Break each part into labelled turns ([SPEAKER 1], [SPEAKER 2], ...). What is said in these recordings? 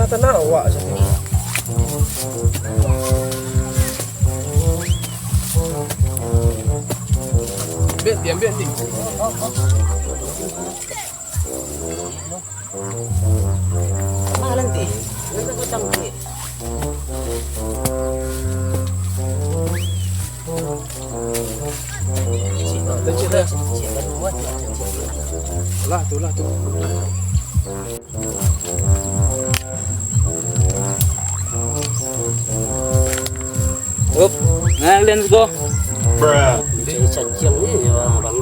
[SPEAKER 1] tanah awak saja. Ambil nanti.
[SPEAKER 2] Mahal nanti. Nanti aku cangkir.
[SPEAKER 1] Cik dah.
[SPEAKER 2] Cik baru buat lah.
[SPEAKER 1] Lah tu.
[SPEAKER 3] Up, nah let's go.
[SPEAKER 2] Cik cacing ni abang.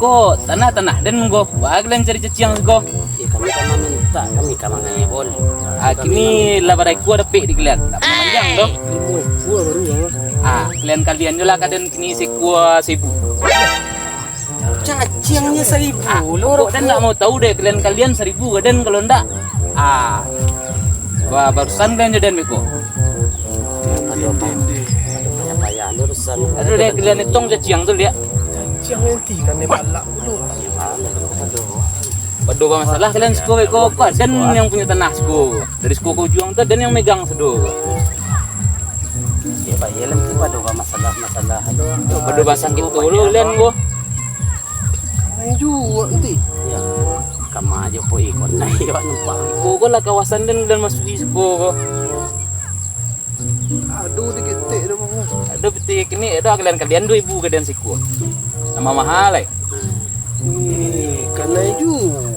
[SPEAKER 3] Go tanah dan go. Wag lang cari cacing go.
[SPEAKER 2] Kami minta kami ngaya boleh.
[SPEAKER 3] Kini labarai ku ada pek di kalian. Tak panjang doh.
[SPEAKER 1] Gua baru ya.
[SPEAKER 3] Kalian juga kaden kini sekua 1000.
[SPEAKER 2] Cacingnya 1000.
[SPEAKER 3] Kok dan tak mau tahu deh kalian 1000 kaden kalau ndak. Wah barusan kalian jodan meko.
[SPEAKER 2] Aduh payah urusan.
[SPEAKER 3] Aduh deh kalian hitung cacing tu dia.
[SPEAKER 1] Cacing nanti kan dia balak dulu.
[SPEAKER 3] Bado ba masalah kalian suku ko dan yang punya tanah suku. Dari suku ko juang tu dan yang megang sedo.
[SPEAKER 2] Ya bayar nanti bado masalah. Aduh.
[SPEAKER 3] Bado ba sakit tu lu kalian go.
[SPEAKER 1] Main juga nanti.
[SPEAKER 2] Ya. Kamu aja po ikut naik wak numpang.
[SPEAKER 3] Ko lah kawasan dan masuk di suku ko.
[SPEAKER 1] Aduh diketik dah bang.
[SPEAKER 3] Ada betik ini ada kalian 2000 kaden siku. Nama mahal
[SPEAKER 1] Kan juga.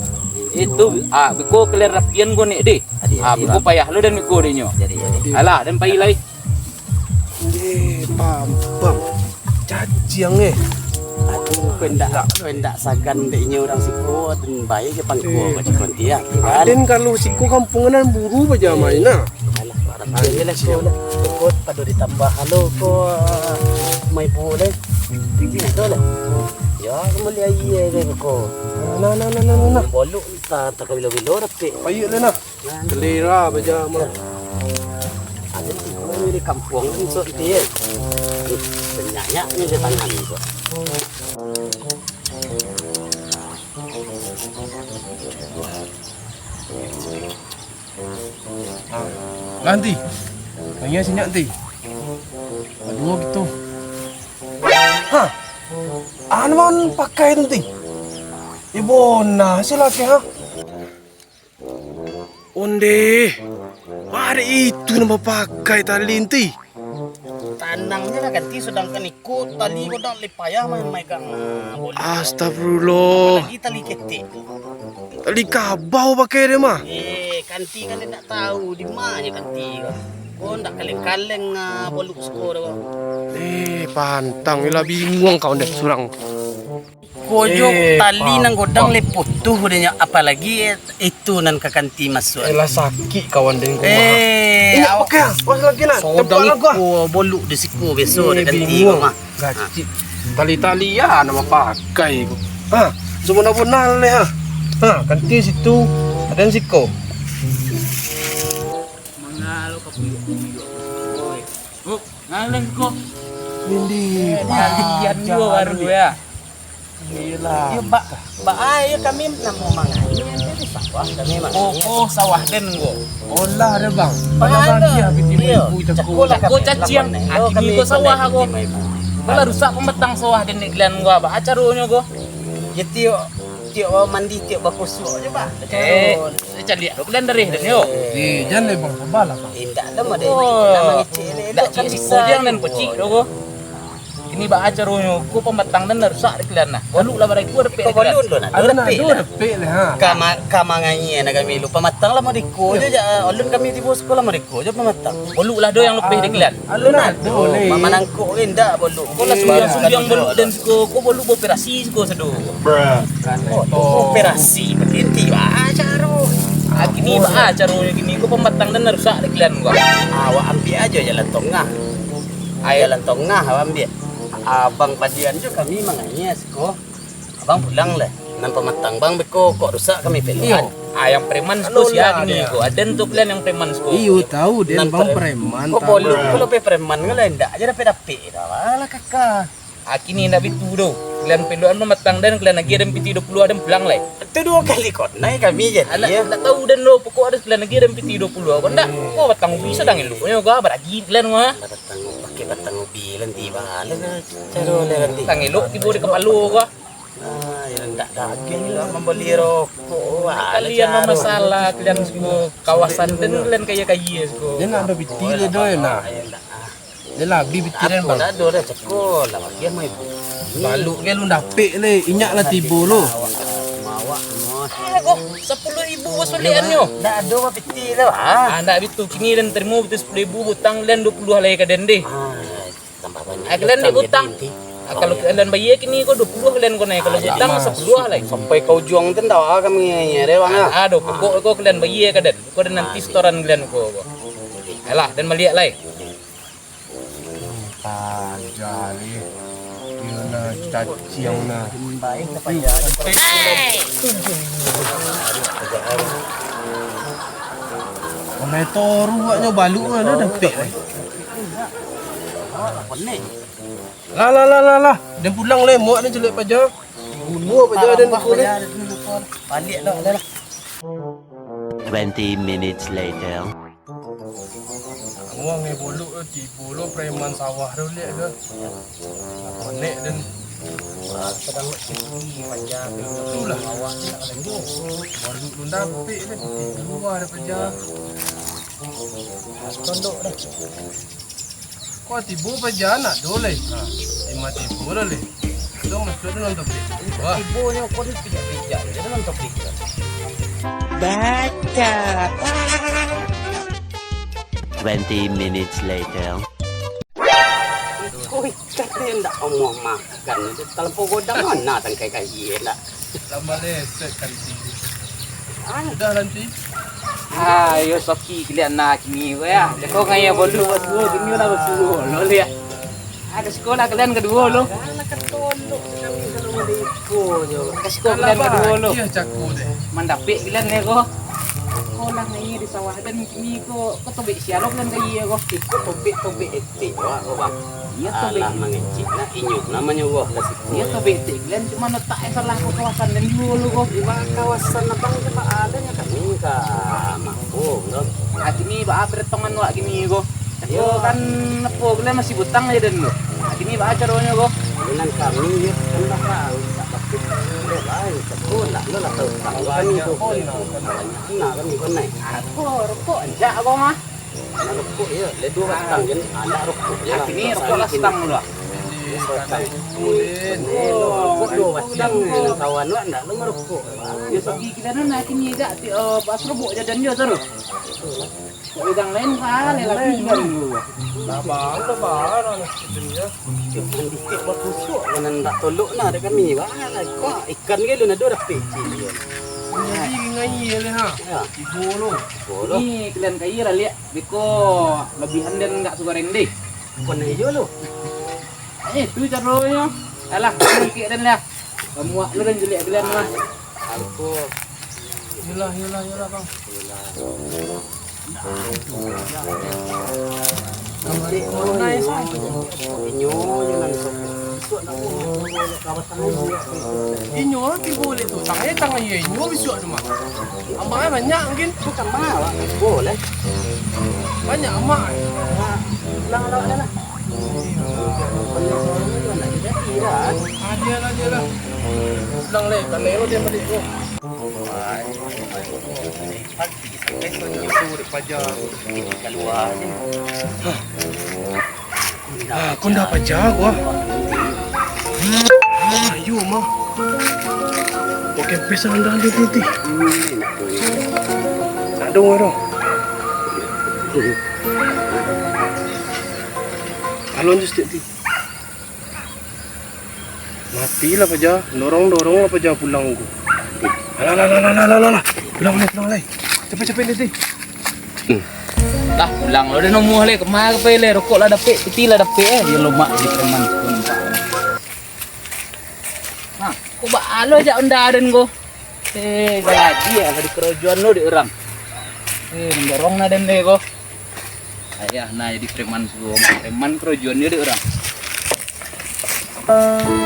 [SPEAKER 3] Itu beko kalian rapian go nek deh. Beko payah lu dan beko denyo.
[SPEAKER 2] Jadi.
[SPEAKER 3] Alah dan pai lai.
[SPEAKER 1] Pam. Cacing
[SPEAKER 2] Aduh, pendak sagan deknya orang siku dan bayi ke pangku ke kontia.
[SPEAKER 1] Aden kalau siku kampungan buru baja main nah.
[SPEAKER 2] Alah, barang dia lah ko lah. Ikut padu ditambah halo ko may boleh. Tinggi na lah. Ya, kembali aye deh ko.
[SPEAKER 1] Nah.
[SPEAKER 2] Bolu tak kabilo-bilo rapi.
[SPEAKER 1] Payah lah nah. Kelera baja mah.
[SPEAKER 2] Ada di kampung so dia. Banyak ni di tangan ko.
[SPEAKER 1] Nanti. Tanya sini nanti. Aduh gitu. Hah? Anwan pakai nanti. Ibona sila ha. Onde. Ada itu nama pakai tali nanti.
[SPEAKER 2] Tanangnya lah ganti sedangkan ikut tali ko dak lipaya main kang bolu.
[SPEAKER 1] Astagfirullah.
[SPEAKER 2] Lagi tali ketik.
[SPEAKER 1] Tali kabau pakai dia mah.
[SPEAKER 2] Kanti kan tak tahu di mana je kanti ko. Oh ndak kaleng-kaleng bolu skor ko.
[SPEAKER 1] Pantang ila bingung kau ndek surang.
[SPEAKER 2] Kojok tali nang godang le putuh dia apalagi itu nan ke kanti masuk.
[SPEAKER 1] Ela sakit kawan dengan kau.
[SPEAKER 2] Awak
[SPEAKER 1] Okey, pas lagi nak.
[SPEAKER 2] sodang ko bolu di siku besok de kanti ko mah.
[SPEAKER 1] Gaji. Tali-tali ya nama pakai ko. Sebenar-benar le ha. Kanti situ ada siko.
[SPEAKER 3] Mangalo ka puyo. Oh, ngalen ko.
[SPEAKER 1] Lindi.
[SPEAKER 3] Kian yo baru ya.
[SPEAKER 1] Iyalah.
[SPEAKER 2] Ya ba ayo kami namo mangai di sawah kami mah.
[SPEAKER 3] Oh, sawah den go.
[SPEAKER 1] Olah ada bang. Pada bagi habis ibu cakul.
[SPEAKER 3] Ko cacing. Kini ko sawah ako. Kala rusak pemetang sawah den iklan gua ba acaronyo go.
[SPEAKER 2] Ya tio mandi tio bakusu aja ba.
[SPEAKER 3] Cari dia kalian dari den yo.
[SPEAKER 1] Jangan le bang sabala bang.
[SPEAKER 2] Indak dah mah de.
[SPEAKER 3] Oh.
[SPEAKER 2] Nama kecil ni.
[SPEAKER 3] Dak cik kujang dan pecik do go. Ini ba acaronyo ko pemetang den rusak iklan nah. Bolu lah barai ku repek.
[SPEAKER 2] Ko bolun lo na.
[SPEAKER 1] Ada nak dua repek le ha.
[SPEAKER 2] Kama ngai na kami lupa matang lah meriko je ulun kami di bos sekolah meriko je pematang.
[SPEAKER 3] Bolu lah do yang lebih iklan.
[SPEAKER 1] Alun ada le.
[SPEAKER 2] Mama nangkuk indak bolu.
[SPEAKER 3] Ko lah sumbiang bolu dan ko bolu operasi ko sedo.
[SPEAKER 2] Operasi berhenti ba caro.
[SPEAKER 3] Kini ba acaronyo kini ko pemetang den rusak iklan gua.
[SPEAKER 2] Awak ambil aja jalan tengah. Jalan tengah awak ambil. Abang padian juga kami manganya siko. Abang pulang lah. Nampak matang bang beko kok rusak kami peluan.
[SPEAKER 3] Yang preman sku sia gini ko. Ada untuk kalian yang preman sku.
[SPEAKER 1] Iyo tahu dia bang preman.
[SPEAKER 2] Kok bolu kalau pe preman ngala ndak aja dapat dah. Wala kakak.
[SPEAKER 3] Kini ndak bitu do. Kalian peluan matang dan kalian lagi ada piti 20 ada pulang lai.
[SPEAKER 2] Itu 2 kali kau naik kami je.
[SPEAKER 3] Anak ndak tahu dan lo pokok ada kalian lagi ada piti 20. Kau ndak kau batang bisa dang lu. Nyo ga beragi kalian mah.
[SPEAKER 2] Batang pakai batang ubi lanti bala cara lanti.
[SPEAKER 3] Tang elok tibo di kepala gua.
[SPEAKER 2] Yang ndak daging lah membeli rokok.
[SPEAKER 3] Kalian mah masalah kalian semua kawasan dan kalian kaya-kaya semua.
[SPEAKER 1] Dia nak ada biti le dah nak. Dia lah beli biti dan bang.
[SPEAKER 2] Dah ada dah cekol lah bagian mai.
[SPEAKER 1] Baluk ke lu dapik le, inyak lah tibo lo.
[SPEAKER 2] Mawak mos.
[SPEAKER 3] Kok 10.000 wasulian nyo.
[SPEAKER 2] Ndak ada apa piti lah.
[SPEAKER 3] Ndak bitu kini dan terima betul 10.000 hutang kalian 20 halai ka den deh.
[SPEAKER 2] Tambah banyak.
[SPEAKER 3] Kalian di hutang. Kalau kalian bayar kini kok 20 kalian kau naik kalau hutang 10 halai.
[SPEAKER 2] Sampai kau juang tu dah kami ada bang.
[SPEAKER 3] Aduh, pokok kau kalian bayar ka den. Kau dan nanti setoran kalian kau. Alah dan melihat lai.
[SPEAKER 1] Jali. Dia nak caci yang nak.
[SPEAKER 2] Baik apa ya.
[SPEAKER 1] Orang toru buatnya baluk mana dapik le.
[SPEAKER 2] Pening.
[SPEAKER 1] Lah. Dia pulang le, muak ni jelek paja. Bunuh paja dan aku le.
[SPEAKER 2] Balik dah lah.
[SPEAKER 4] 20 minutes later.
[SPEAKER 1] Orang ni bolok tipu lo preman sawah tu lihat ke. Konek dan
[SPEAKER 2] Sedang sini macam
[SPEAKER 1] itulah awak nak lagi. Baru lu dapik le keluar dah paja.
[SPEAKER 2] tunduk dah.
[SPEAKER 1] Kau tibu paja nak dole. Mati bola le. Tu masuk tu nonton. Wah.
[SPEAKER 2] Ibunya kau ni pijak-pijak. Dia nonton pijak.
[SPEAKER 4] Baca. 20 minutes later.
[SPEAKER 2] Kau kata yang tak omong makan. Kalau pokok dah mana tangkai kaji nak.
[SPEAKER 1] Lama le set kali tibu. Dah nanti.
[SPEAKER 3] Ayo soki kalian nak kini kau ya. Kau ngaya bolu bolu kini lah bolu lo lihat. Ada sekolah kalian kedua lo.
[SPEAKER 2] Kalau ketolok kami kalau mau je.
[SPEAKER 3] Ke sekolah kalian kedua lo.
[SPEAKER 1] Dia caku deh.
[SPEAKER 3] Mandapik kalian ni kau. Kau lah ngaya di sawah dan kini kau tobek sialo kalian kaya kau.
[SPEAKER 2] Ikut tobek etik wak kau bang.
[SPEAKER 3] Iya tobek.
[SPEAKER 2] Alah mengecik nak inyuk namanya wah kasih.
[SPEAKER 3] Iya tobek etik kalian cuma letak salah kau kawasan dan dulu kau.
[SPEAKER 2] Iba kawasan abang cuma adanya kami ka mampu dong.
[SPEAKER 3] Kini bah pertongan wak kini kau. Yo kan nepo kalian masih butang aja dan lo. Kini bah caranya kau.
[SPEAKER 2] Dengan kami ya kan bakal tak pasti lain sekolah lo lah tahu kami tu nak kami pun naik
[SPEAKER 3] Rokok enjak kau mah.
[SPEAKER 2] nak rokok ya le dua batang kan anak rokok ya
[SPEAKER 3] Kini rokok lah setang lo.
[SPEAKER 2] rokok dua batang dengan kawan lo nak lo merokok
[SPEAKER 3] Ya segi kita nak kini enjak pas rokok jajan dia terus. Kau bidang lain kali lagi kan lu.
[SPEAKER 1] Labang anak sebenarnya.
[SPEAKER 2] yang dikit buat busuk dengan tak tolok nak ada kami bah kau ikan ke lu nak dua dapat je
[SPEAKER 1] Jadi ngai le ha.
[SPEAKER 2] ya
[SPEAKER 1] Tibu lo.
[SPEAKER 2] boleh
[SPEAKER 3] Ini kalian kaya lah lihat. Biko lebihan dan enggak goreng deh.
[SPEAKER 2] kau naik je lo
[SPEAKER 3] Itu caranya. Alah, sikit dan lah. Muak lu dan jelek kalian mah.
[SPEAKER 2] aku
[SPEAKER 1] Yalah bang.
[SPEAKER 2] Nanti mau naik sampai inyo jangan sok besok nak mau kawasan ini
[SPEAKER 1] Inyo tibu le tu. Tangan ye inyo besok tu mah. Amak banyak mungkin.
[SPEAKER 2] bukan malah boleh
[SPEAKER 1] Banyak amak.
[SPEAKER 2] ulang lah
[SPEAKER 1] Dia lah. Pulang le, kan le dia balik tu. Besok paja.
[SPEAKER 2] keluar
[SPEAKER 1] Kau dah paja gua. Ayo mah. Okey, pesan dah ada nanti. Tak ada orang. Alon je setiap ti. Matilah paja. Dorong lah paja pulang aku. Alah. Pulang lai. Cepat nanti.
[SPEAKER 3] Lah pulang lo dan nomuh le kemar pe le rokok lah dapet peti lah dapet dia lomak di preman tu nampak. Ha, ko ba alo aja unda dan go. Gaji ya di kerojuan lo di orang. Mendorong na den le go. Ayah na jadi preman kerojuan dia di orang.
[SPEAKER 1] Ah.